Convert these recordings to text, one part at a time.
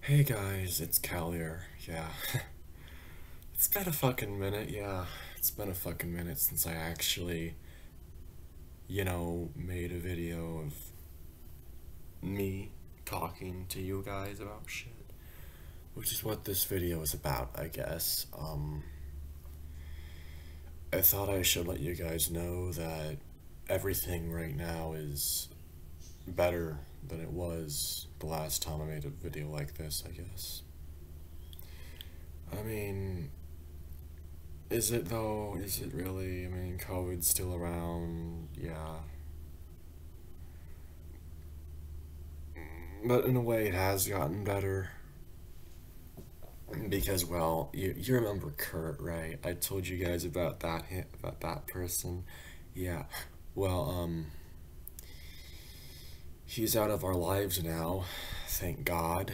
Hey guys, it's Callier. Yeah. It's been a fucking minute, yeah. It's been a fucking minute since I actually, made a video of me talking to you guys about shit. Which is what this video is about, I guess. I thought I should let you guys know that everything right now is better than it was the last time I made a video like this, I guess. I mean, is it though? Is it really? I mean, COVID's still around, yeah. But in a way, it has gotten better. Because, well, you remember Curt, right? I told you guys about that person. Yeah. Well, he's out of our lives now. Thank God.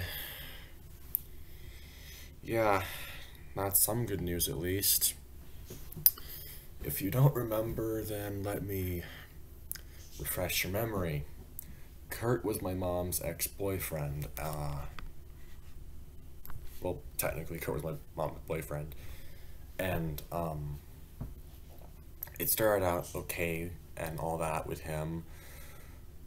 Yeah, that's some good news at least. If you don't remember, then let me refresh your memory. Curt was my mom's ex-boyfriend. Well, technically, Curt was my mom's boyfriend. And, it started out okay and all that with him.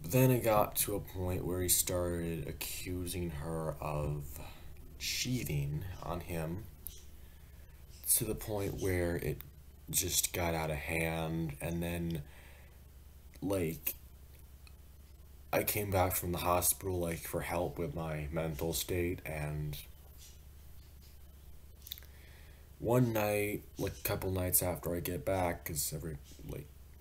But then it got to a point where he started accusing her of cheating on him to the point where it just got out of hand. And then, like, I came back from the hospital, like, for help with my mental state, and one night, like, a couple nights after I get back, because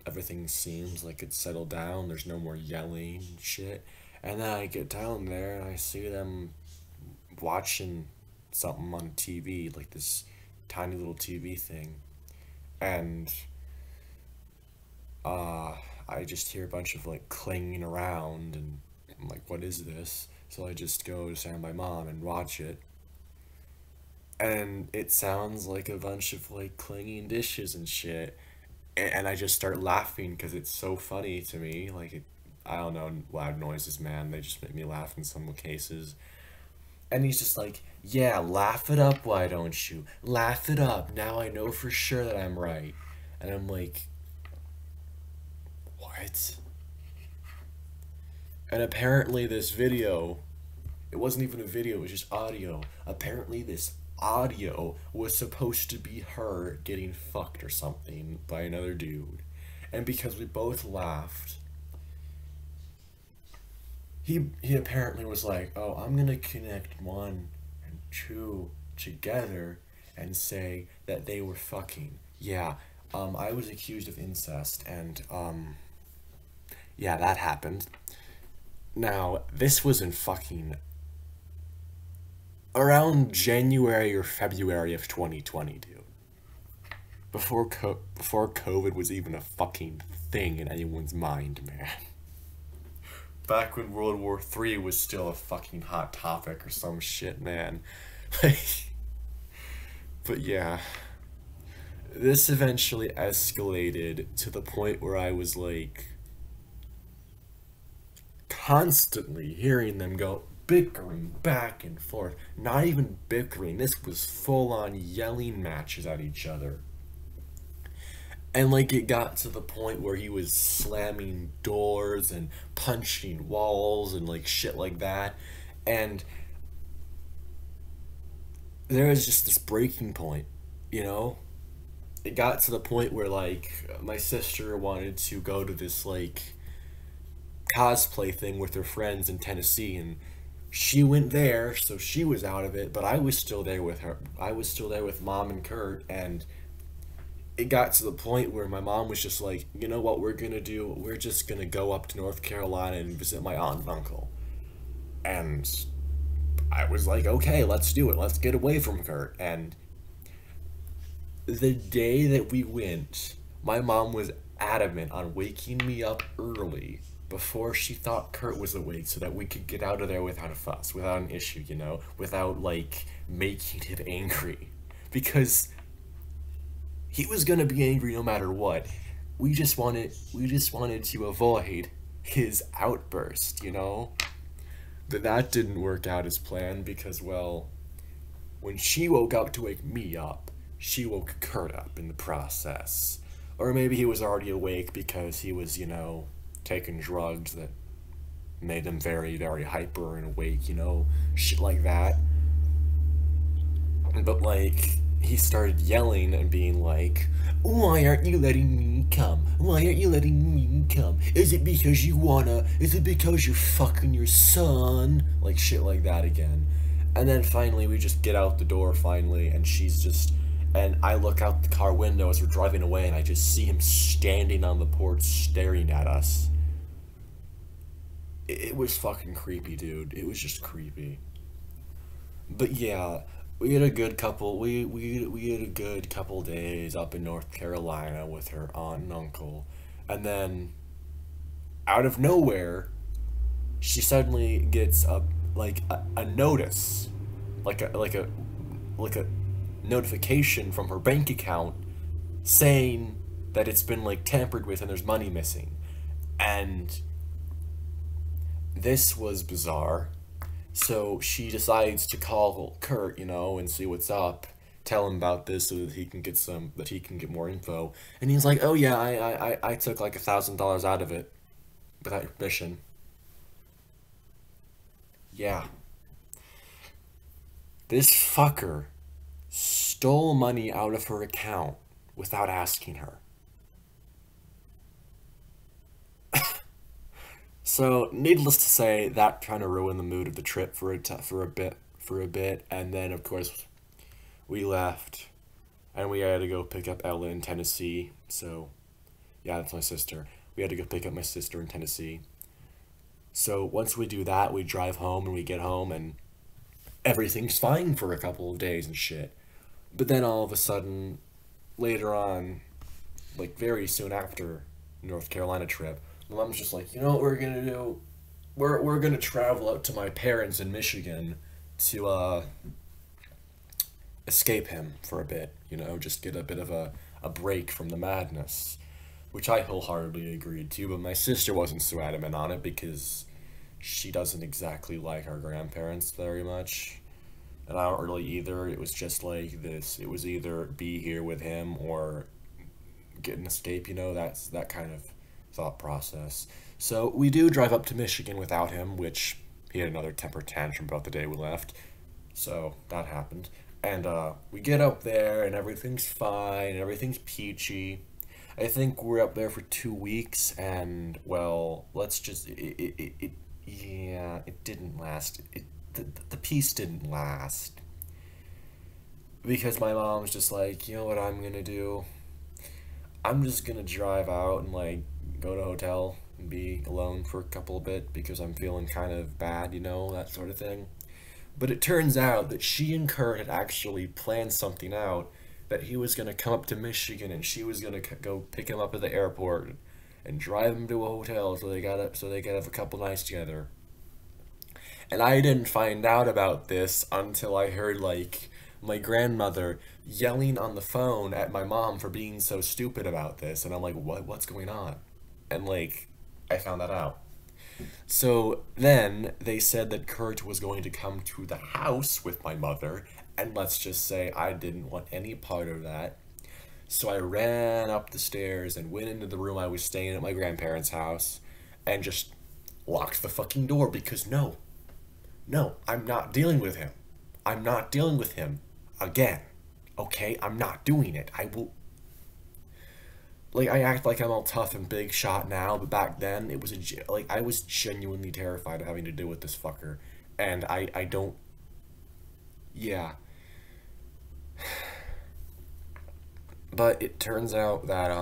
everything seems like it's settled down, there's no more yelling and shit, and then I get down there, and I see them watching something on TV, like this tiny little TV thing, and, I just hear a bunch of, like, clanging around, and I'm like, what is this? So I just go to stand by mom and watch it. And it sounds like a bunch of, like, clanging dishes and shit. And I just start laughing because it's so funny to me. I don't know, loud noises, man. They just make me laugh in some cases. And he's just like, yeah, laugh it up, why don't you? Laugh it up. Now I know for sure that I'm right. And I'm like, what? And apparently this video, it wasn't even a video, it was just audio. Apparently this audio was supposed to be her getting fucked or something by another dude. And because we both laughed, he apparently was like, oh, I'm gonna connect one and two together and say that they were fucking. Yeah, I was accused of incest, and, yeah, that happened. Now, this was in fucking around January or February of 2020, dude. Before COVID was even a fucking thing in anyone's mind, man. Back when World War III was still a fucking hot topic or some shit, man. But yeah, this eventually escalated to the point where I was like constantly hearing them go bickering back and forth. Not even bickering, this was full on yelling matches at each other. And, like, it got to the point where he was slamming doors and punching walls and, like, shit like that. And there was just this breaking point, you know? It got to the point where, like, my sister wanted to go to this, like, cosplay thing with her friends in Tennessee, and she went there, so she was out of it, but I was still there with her. I was still there with mom and Curt, and it got to the point where my mom was just like, you know what we're gonna do? We're just gonna go up to North Carolina and visit my aunt and uncle. And I was like, okay, let's do it. Let's get away from Curt. And the day that we went, my mom was adamant on waking me up early before she thought Curt was awake so that we could get out of there without a fuss, without an issue, without, like, making him angry. Because he was gonna be angry no matter what. We just wanted to avoid his outburst, But that didn't work out as planned because, well, when she woke up to wake me up, she woke Curt up in the process. Or maybe he was already awake because he was, taking drugs that made him very, very hyper and awake, shit like that. But, like, he started yelling and being like, "Why aren't you letting me come? Why aren't you letting me come? Is it because you wanna? Is it because you're fucking your son?" Like, shit like that again. And then finally, we just get out the door finally, and she's just. And I look out the car window as we're driving away, and I just see him standing on the porch staring at us. It was fucking creepy, dude. It was just creepy. But yeah, we had a good couple. We had a good couple days up in North Carolina with her aunt and uncle, and then out of nowhere, she suddenly gets a notice, like a notification from her bank account saying that it's been like tampered with and there's money missing, and this was bizarre. So she decides to call Curt, and see what's up. Tell him about this so that he can get more info. And he's like, "Oh yeah, I took like $1,000 out of it without your permission." Yeah, this fucker stole money out of her account without asking her. So, needless to say, that kind of ruined the mood of the trip for a bit, and then of course we left, and we had to go pick up Ella in Tennessee. So, yeah, that's my sister. We had to go pick up my sister in Tennessee. So once we do that, we drive home and we get home and everything's fine for a couple of days and shit. But then all of a sudden, later on, like very soon after North Carolina trip, my mom's just like, "You know what we're gonna do? We're gonna travel out to my parents in Michigan to escape him for a bit, just get a bit of a break from the madness." Which I wholeheartedly agreed to, but my sister wasn't so adamant on it because she doesn't exactly like our grandparents very much. And I don't really either. It was just like this. It was either be here with him or get an escape, that's that kind of thought process. So we do drive up to Michigan without him, which he had another temper tantrum about the day we left. So that happened. And we get up there and everything's fine, everything's peachy. I think we're up there for 2 weeks, and well, yeah, it didn't last. The peace didn't last because my mom's just like, "You know what I'm gonna do? I'm just gonna drive out and like go to a hotel and be alone for a couple of bit because I'm feeling kind of bad, that sort of thing." But it turns out that she and Curt had actually planned something out, that he was going to come up to Michigan and she was going to go pick him up at the airport and drive him to a hotel so they could have a couple nights together. And I didn't find out about this until I heard like my grandmother yelling on the phone at my mom for being so stupid about this, and I'm like, what's going on? And like I found that out. So then they said that Curt was going to come to the house with my mother, and let's just say I didn't want any part of that. So I ran up the stairs and went into the room I was staying at my grandparents' house and just locked the fucking door because no, I'm not dealing with him. I'm not dealing with him again. Okay, I'm not doing it. I will. Like, I act like I'm all tough and big shot now, but back then it was I was genuinely terrified of having to deal with this fucker, and I don't. Yeah. But it turns out that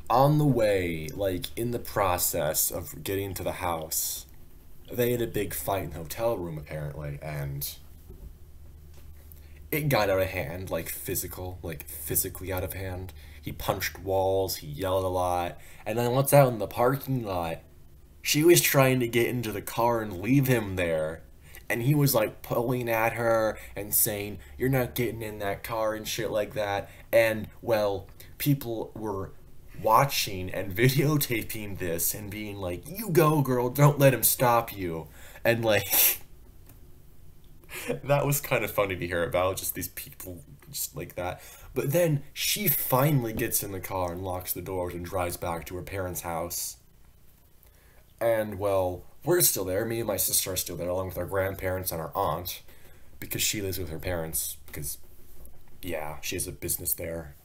on the way, like in the process of getting to the house, they had a big fight in the hotel room apparently, and it got out of hand, like physically out of hand. He punched walls, he yelled a lot, and then once out in the parking lot, she was trying to get into the car and leave him there. And he was like pulling at her and saying, "You're not getting in that car," and shit like that. And well, people were watching and videotaping this and being like, "You go, girl, don't let him stop you." And like that was kind of funny to hear about, just these people just like that. But then she finally gets in the car and locks the doors and drives back to her parents' house. And well, we're still there. Me and my sister are still there, along with our grandparents and our aunt, because she lives with her parents. Because, yeah, she has a business there,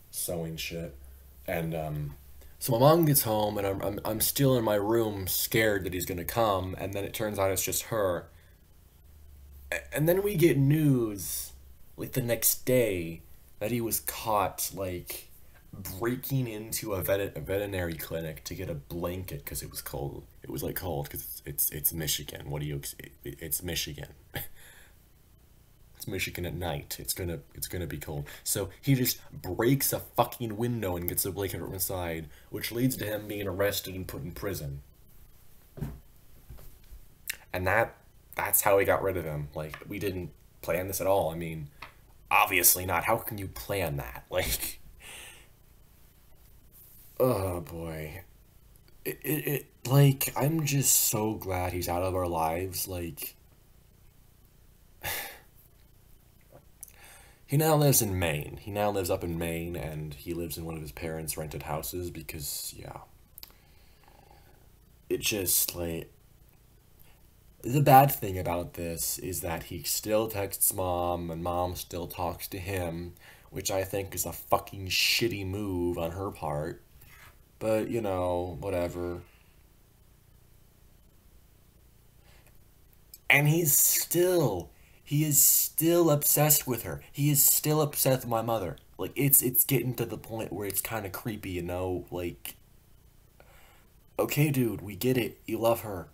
sewing shit. And so my mom gets home, and I'm still in my room, scared that he's gonna come. And then it turns out it's just her. And then we get news, like the next day, that he was caught, like, breaking into a veterinary clinic to get a blanket because it was cold. It was like cold because it's Michigan. What do you? It's Michigan. It's Michigan at night. It's gonna be cold. So he just breaks a fucking window and gets a blanket from inside, which leads to him being arrested and put in prison. And that's how we got rid of him. Like, we didn't plan this at all. I mean, obviously not. How can you plan that? Like, oh boy. Like, I'm just so glad he's out of our lives. Like, he now lives in Maine. He now lives up in Maine, and he lives in one of his parents' rented houses because, yeah. It just, like, the bad thing about this is that he still texts mom, and mom still talks to him, which I think is a fucking shitty move on her part. But, you know, whatever. And he is still obsessed with her. He is still obsessed with my mother. Like, it's getting to the point where it's kind of creepy, you know? Like, okay, dude, we get it. You love her.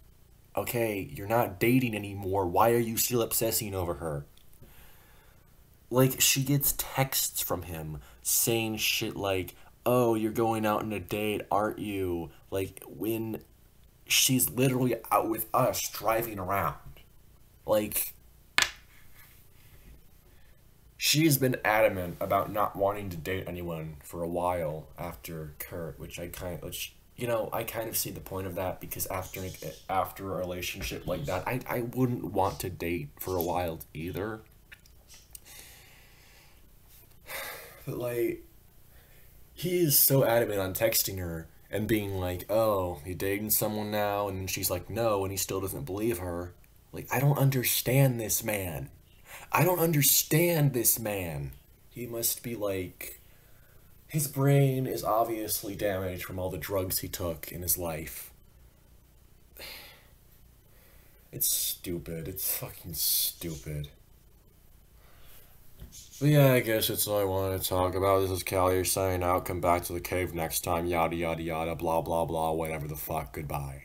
Okay, you're not dating anymore. Why are you still obsessing over her? Like, she gets texts from him saying shit like, "Oh, you're going out on a date, aren't you?" Like, when she's literally out with us driving around. Like, she's been adamant about not wanting to date anyone for a while after Curt, which you know, I kind of see the point of that because after a relationship like that, I wouldn't want to date for a while either. But like, he is so adamant on texting her and being like, "Oh, you dating someone now?" And then she's like, "No," and he still doesn't believe her. Like, I don't understand this man. I don't understand this man. He must be like, his brain is obviously damaged from all the drugs he took in his life. It's stupid. It's fucking stupid. But yeah, I guess that's all I wanted to talk about. This is Callie signing out. Come back to the cave next time. Yada, yada, yada. Blah, blah, blah. Whatever the fuck. Goodbye.